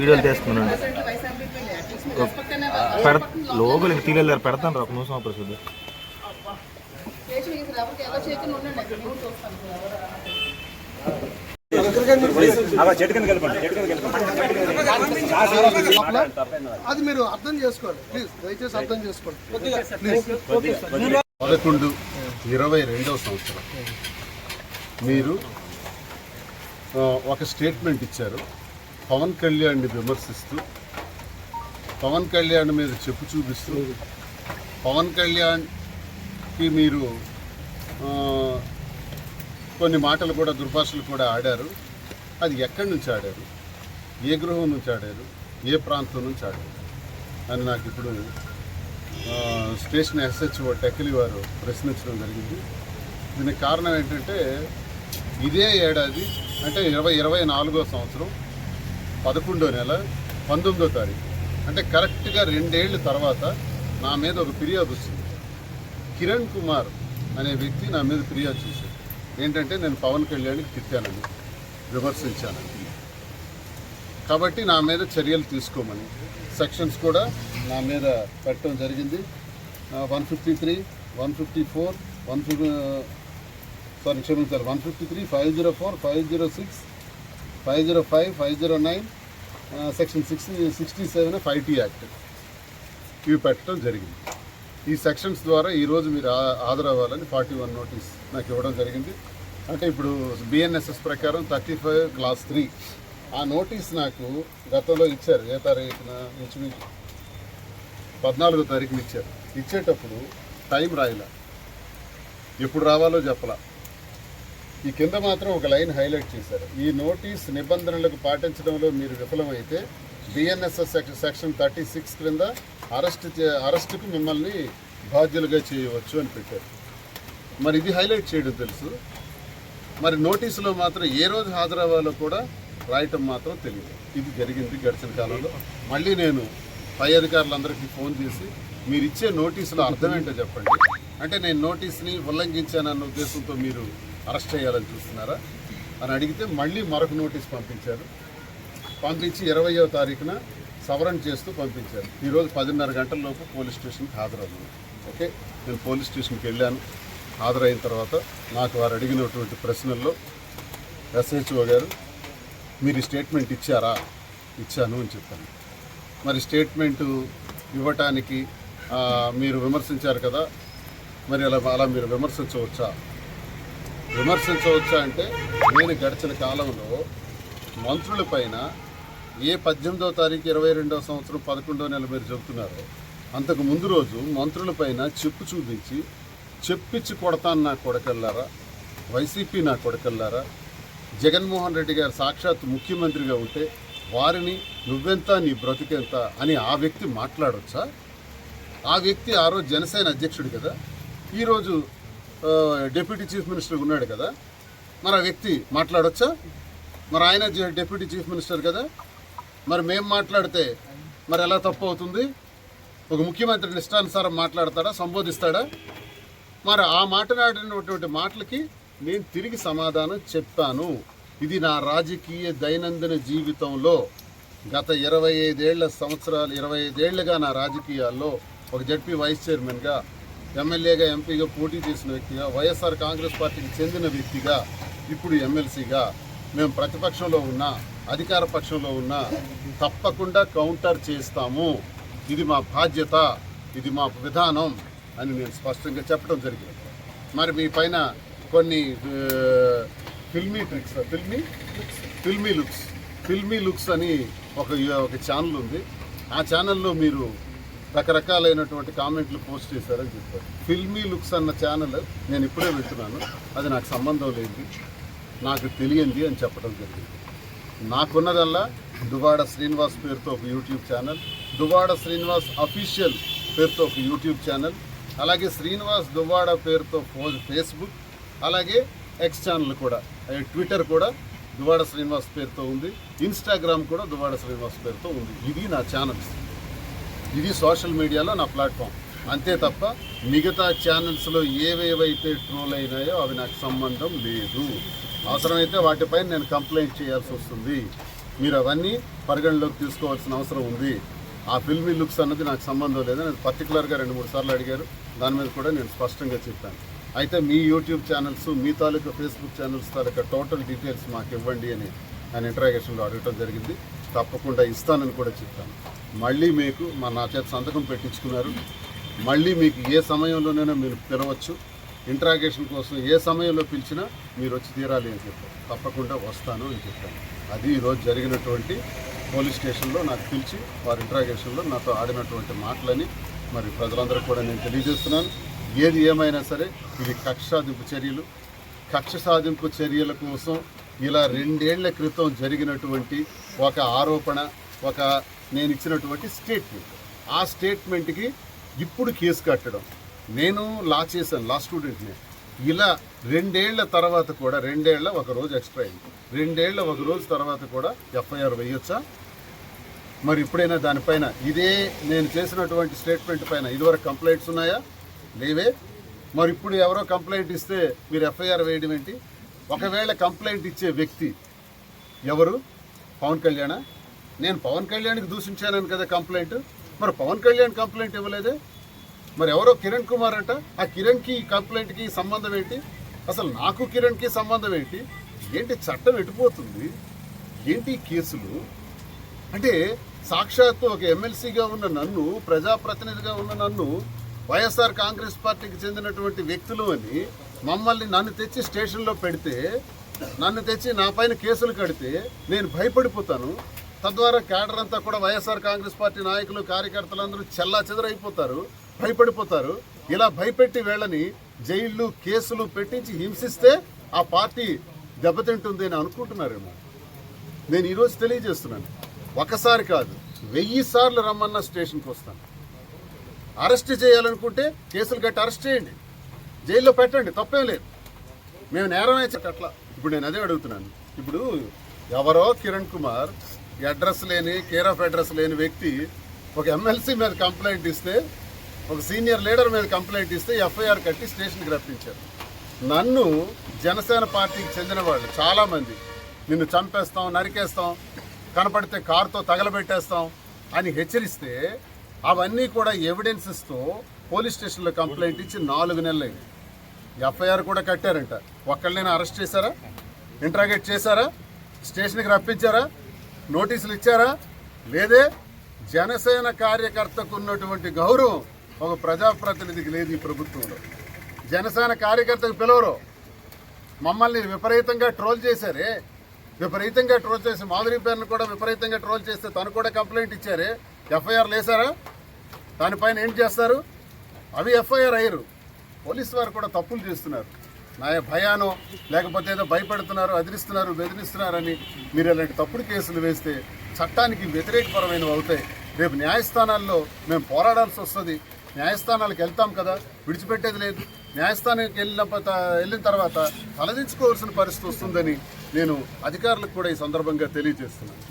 వీడియోలు తీస్తున్నాను లోగోలకి తీయలేరు పెడతాను ఒక నిమిషం ప్రసిద్ధి అది మీరు అర్థం చేసుకోండి ప్లీజ్, దయచేసి అర్థం చేసుకోండి. 11/22 సంవత్సరం మీరు ఒక స్టేట్మెంట్ ఇచ్చారు. పవన్ కళ్యాణ్ని విమర్శిస్తూ, పవన్ కళ్యాణ్ మీద చెప్పు చూపిస్తూ, పవన్ కళ్యాణ్కి మీరు కొన్ని మాటలు కూడా దుర్భాషలు కూడా ఆడారు. అది ఎక్కడి నుంచి ఆడారు, ఏ గృహం నుంచి ఆడారు, ఏ ప్రాంతం నుంచి ఆడారు అని నాకు ఇప్పుడు స్టేషన్ SHO టెక్కలి వారు ప్రశ్నించడం జరిగింది. దీనికి కారణం ఏంటంటే ఇదే ఏడాది అంటే 2024 సంవత్సరం 11వ నెల 19వ తారీఖు అంటే కరెక్ట్గా 2 ఏళ్ళ తర్వాత నా మీద ఒక ఫిర్యాదు వచ్చింది. కిరణ్ కుమార్ అనే వ్యక్తి నా మీద ఫిర్యాదు చేశాడు. ఏంటంటే నేను పవన్ కళ్యాణ్కి తిట్టానని, విమర్శించానని, కాబట్టి నా మీద చర్యలు తీసుకోమని సెక్షన్స్ కూడా నా మీద పెట్టడం జరిగింది. 153, 154, 153, 504, 506, 505, 509, సెక్షన్ 67 of IT యాక్ట్ ఇవి పెట్టడం జరిగింది. ఈ సెక్షన్స్ ద్వారా ఈరోజు మీరు హాజరవ్వాలని 41 నోటీస్ నాకు ఇవ్వడం జరిగింది. అంటే ఇప్పుడు BNSS ప్రకారం 35 క్లాస్ 3 ఆ నోటీస్ నాకు గతంలో ఇచ్చారు. ఏ తారీఖున ఇంచుమించు 14వ తారీఖున ఇచ్చారు. ఇచ్చేటప్పుడు టైం రాయలా, ఎప్పుడు రావాలో చెప్పలా. ఈ కింద మాత్రం ఒక లైన్ హైలైట్ చేశారు. ఈ నోటీస్ నిబంధనలకు పాటించడంలో మీరు విఫలమైతే BNSS సెక్షన్ 36 క్రింద అరెస్టుకు మిమ్మల్ని బాధ్యులుగా చేయవచ్చు అని పెట్టారు. మరి ఇది హైలైట్ చేయడం తెలుసు, మరి నోటీసులో మాత్రం ఏ రోజు హాజరవ్వాలో కూడా రాయటం మాత్రం తెలియదు. ఇది జరిగింది గడిచిన కాలంలో. మళ్ళీ నేను పై అధికారులందరికీ ఫోన్ చేసి మీరు ఇచ్చే నోటీసులో అర్థం ఏంటో చెప్పండి, అంటే నేను నోటీస్ని ఉల్లంఘించానన్న ఉద్దేశంతో మీరు అరెస్ట్ చేయాలని చూస్తున్నారా అని అడిగితే మళ్ళీ మరొక నోటీస్ పంపించారు. పంపించి 20వ తారీఖున సవరణ చేస్తూ పంపించారు. ఈరోజు 10:30 గంటల లోపు పోలీస్ స్టేషన్కి హాజరయ్యాను. ఓకే, నేను పోలీస్ స్టేషన్కి వెళ్ళాను. హాజరైన తర్వాత నాకు వారు అడిగినటువంటి ప్రశ్నల్లో SHO గారు మీరు స్టేట్మెంట్ ఇచ్చారా? ఇచ్చాను అని చెప్పాను. మరి స్టేట్మెంటు ఇవ్వటానికి మీరు విమర్శించారు కదా, మరి అలా మీరు విమర్శించవచ్చా అంటే నేను గడిచిన కాలంలో మంత్రుల పైన ఏ 18వ తారీఖు 22వ సంవత్సరం 11వ నెల మీరు చెబుతున్నారో అంతకు ముందు రోజు మంత్రుల పైన చెప్పు చూపించి చెప్పించి కొడతాను నా కొడకల్లారా, వైసీపీ నా కొడకల్లారా, జగన్మోహన్ రెడ్డి గారు సాక్షాత్ ముఖ్యమంత్రిగా ఉంటే వారిని నువ్వెంత నీ బ్రతికెంత అని ఆ వ్యక్తి మాట్లాడొచ్చా? ఆ వ్యక్తి ఆ రోజు జనసేన అధ్యక్షుడు కదా, ఈరోజు డిప్యూటీ చీఫ్ మినిస్టర్ ఉన్నాడు కదా, మరి ఆ వ్యక్తి మాట్లాడొచ్చా? మరి ఆయన డిప్యూటీ చీఫ్ మినిస్టర్ కదా, మరి మేము మాట్లాడితే మరి ఎలా తప్పు అవుతుంది? ఒక ముఖ్యమంత్రి ఇష్టానుసారం మాట్లాడతాడా, సంబోధిస్తాడా? మరి ఆ మాట్లాడినటువంటి మాటలకి నేను తిరిగి సమాధానం చెప్పాను. ఇది నా రాజకీయ దైనందిన జీవితంలో గత 25 ఏళ్లుగా నా రాజకీయాల్లో ఒక జడ్పీ వైస్ చైర్మన్గా, ఎమ్మెల్యేగా, ఎంపీగా పోటీ చేసిన వ్యక్తిగా, వైఎస్ఆర్ కాంగ్రెస్ పార్టీకి చెందిన వ్యక్తిగా, ఇప్పుడు ఎమ్మెల్సీగా మేము ప్రతిపక్షంలో ఉన్నా అధికార పక్షంలో ఉన్నా తప్పకుండా కౌంటర్ చేస్తాము. ఇది మా బాధ్యత, ఇది మా విధానం అని నేను స్పష్టంగా చెప్పడం జరిగింది. మరి మీ పైన కొన్ని ఫిల్మీ లుక్స్ అని ఒక ఛానల్ ఉంది. ఆ ఛానల్లో మీరు రకరకాలైనటువంటి కామెంట్లు పోస్ట్ చేశారని చెప్పారు. ఫిల్మీ లుక్స్ అన్న ఛానల్ నేను ఇప్పుడే వింటున్నాను, అది నాకు సంబంధం లేదు, నాకు తెలియంది అని చెప్పడం జరిగింది. నాకున్నదల్లా దువ్వాడ శ్రీనివాస్ పేరుతో ఒక YouTube channel, Duvvada Srinivas official పేరుతో ఒక యూట్యూబ్ ఛానల్, అలాగే శ్రీనివాస్ దువ్వాడ పేరుతో ఫేస్బుక్, అలాగే ఎక్స్ ఛానల్ కూడా, ట్విట్టర్ కూడా దువ్వాడ శ్రీనివాస్ పేరుతో ఉంది, ఇన్స్టాగ్రామ్ కూడా దువ్వాడ శ్రీనివాస్ పేరుతో ఉంది. ఇది నా ఛానల్స్, ఇది సోషల్ మీడియాలో నా ప్లాట్ఫామ్. అంతే తప్ప మిగతా ఛానల్స్లో ఏవేవైతే ట్రోల్ అయినాయో అవి నాకు సంబంధం లేదు. అవసరమైతే వాటిపైన నేను కంప్లైంట్ చేయాల్సి వస్తుంది. మీరు అవన్నీ పరిగణలోకి తీసుకోవాల్సిన అవసరం ఉంది. ఆ ఫిల్మీ లుక్స్ అన్నది నాకు సంబంధం లేదని అది పర్టికులర్గా 2-3 సార్లు అడిగారు. దాని మీద కూడా నేను స్పష్టంగా చెప్పాను. అయితే మీ యూట్యూబ్ ఛానల్స్, మీ తాలూకా ఫేస్బుక్ ఛానల్స్ తాలూకా టోటల్ డీటెయిల్స్ మాకు ఇవ్వండి అని ఆయన ఇంటరాగేషన్లో అడగటం జరిగింది. తప్పకుండా ఇస్తానని కూడా చెప్పాను. మళ్ళీ మీకు నా చేత సంతకం పెట్టించుకున్నారు. మళ్ళీ మీకు ఏ సమయంలోనైనా మీరు పిలవచ్చు. ఇంటరాగేషన్ కోసం ఏ సమయంలో పిలిచినా మీరు వచ్చి తీరాలి అని చెప్పారు. తప్పకుండా వస్తాను అని చెప్పాను. అది ఈరోజు జరిగినటువంటి పోలీస్ స్టేషన్లో నాకు పిలిచి వారి ఇంటరాగేషన్లో నాతో ఆడినటువంటి మాటలని మరి ప్రజలందరూ కూడా నేను తెలియజేస్తున్నాను. ఏది ఏమైనా సరే ఇది కక్ష సాధింపు చర్యల కోసం ఇలా 2 ఏళ్ల క్రితం జరిగినటువంటి ఒక ఆరోపణ, నేను ఇచ్చినటువంటి స్టేట్మెంట్, ఆ స్టేట్మెంట్కి ఇప్పుడు కేసు కట్టడం. నేను లా చేశాను, లా స్టూడెంట్ని. ఇలా 2 ఏళ్ల తర్వాత కూడా 2 ఏళ్ల 1 రోజు ఎక్స్ట్రా అయింది. 2 ఏళ్ల 1 రోజు తర్వాత కూడా ఎఫ్ఐఆర్ వేయొచ్చా? మరి ఇప్పుడైనా దానిపైన ఇదే నేను చేసినటువంటి స్టేట్మెంట్ పైన ఇదివరకు కంప్లైంట్స్ ఉన్నాయా? లేవే. మరి ఇప్పుడు ఎవరో కంప్లైంట్ ఇస్తే మీరు ఎఫ్ఐఆర్ వేయడం ఏంటి? ఒకవేళ కంప్లైంట్ ఇచ్చే వ్యక్తి ఎవరు? పవన్ కళ్యాణా? నేను పవన్ కళ్యాణ్కి దూషించానని కదా కంప్లైంట్. మరి పవన్ కళ్యాణ్ కంప్లైంట్ ఇవ్వలేదే. మరి ఎవరో కిరణ్ కుమార్ అంట. ఆ కిరణ్కి కంప్లైంట్కి సంబంధం ఏంటి? అసలు నాకు కిరణ్కి సంబంధం ఏంటి? చట్టం ఎటుపోతుంది? ఏంటి కేసులు? అంటే సాక్షాత్తు ఒక ఎమ్మెల్సీగా ఉన్న నన్ను, ప్రజాప్రతినిధిగా ఉన్న నన్ను, వైఎస్ఆర్ కాంగ్రెస్ పార్టీకి చెందినటువంటి వ్యక్తులు అని నన్ను తెచ్చి స్టేషన్లో పెడితే, నన్ను తెచ్చి నా పైన కేసులు కడితే నేను భయపడిపోతాను. తద్వారా క్యాడర్ అంతా కూడా వైఎస్ఆర్ కాంగ్రెస్ పార్టీ నాయకులు, కార్యకర్తలందరూ చెల్లాచెదరైపోతారు, భయపడిపోతారు. ఇలా భయపెట్టి వీళ్ళని జైళ్ళు, కేసులు పెట్టించి హింసిస్తే ఆ పార్టీ దెబ్బతింటుంది అని అనుకుంటున్నారేమో. నేను ఈరోజు తెలియజేస్తున్నాను, ఒకసారి కాదు 1000 సార్లు రమ్మన్న స్టేషన్కి వస్తాను. అరెస్ట్ చేయాలనుకుంటే కేసులు కట్టి అరెస్ట్ చేయండి, జైల్లో పెట్టండి, తప్పేం లేదు. మేము నేరం అట్లా. ఇప్పుడు నేను అదే అడుగుతున్నాను. ఇప్పుడు ఎవరో కిరణ్ కుమార్ అడ్రస్ లేని, కేర్ ఆఫ్ అడ్రస్ లేని వ్యక్తి ఒక ఎమ్మెల్సీ మీద కంప్లైంట్ ఇస్తే, ఒక సీనియర్ లీడర్ మీద కంప్లైంట్ ఇస్తే ఎఫ్ఐఆర్ కట్టి స్టేషన్కి రప్పించారు. నన్ను జనసేన పార్టీకి చెందిన వాళ్ళు చాలామంది నిన్ను చంపేస్తాం, నరికేస్తాం, కనపడితే కారుతో తగలబెట్టేస్తాం అని హెచ్చరిస్తే అవన్నీ కూడా ఎవిడెన్సెస్తో పోలీస్ స్టేషన్లో కంప్లైంట్ ఇచ్చి 4 నెలలైంది. ఎఫ్ఐఆర్ కూడా కట్టారంట. ఒక్కళ్ళైనా అరెస్ట్ చేశారా? ఇంట్రాగేట్ చేశారా? స్టేషన్కి రప్పించారా? నోటీసులు ఇచ్చారా? లేదే. జనసేన కార్యకర్తకు ఉన్నటువంటి గౌరవం ఒక ప్రజాప్రతినిధికి లేదు ఈ ప్రభుత్వంలో. జనసేన కార్యకర్తకు పిలవరు. మమ్మల్ని విపరీతంగా ట్రోల్ చేశారే, విపరీతంగా ట్రోల్ చేసి మాధురి పేరును కూడా విపరీతంగా ట్రోల్ చేస్తే తను కూడా కంప్లైంట్ ఇచ్చారే. ఎఫ్ఐఆర్ లేసారా? దానిపైన ఏం చేస్తారు? అవి ఎఫ్ఐఆర్ అయ్యారు. పోలీసు వారు కూడా తప్పులు చేస్తున్నారు. నా భయానో లేకపోతే ఏదో భయపెడుతున్నారు, అదిరిస్తున్నారు, బెదిరిస్తున్నారని మీరు ఇలాంటి తప్పుడు కేసులు వేస్తే చట్టానికి వ్యతిరేకపరమైనవి అవుతాయి. రేపు న్యాయస్థానాల్లో మేము పోరాడాల్సి వస్తుంది. న్యాయస్థానాలకు వెళ్తాం కదా, విడిచిపెట్టేది లేదు. న్యాయస్థానానికి వెళ్ళిన తర్వాత తలదించుకోవాల్సిన పరిస్థితి వస్తుందని నేను అధికారులకు కూడా ఈ సందర్భంగా తెలియజేస్తున్నాను.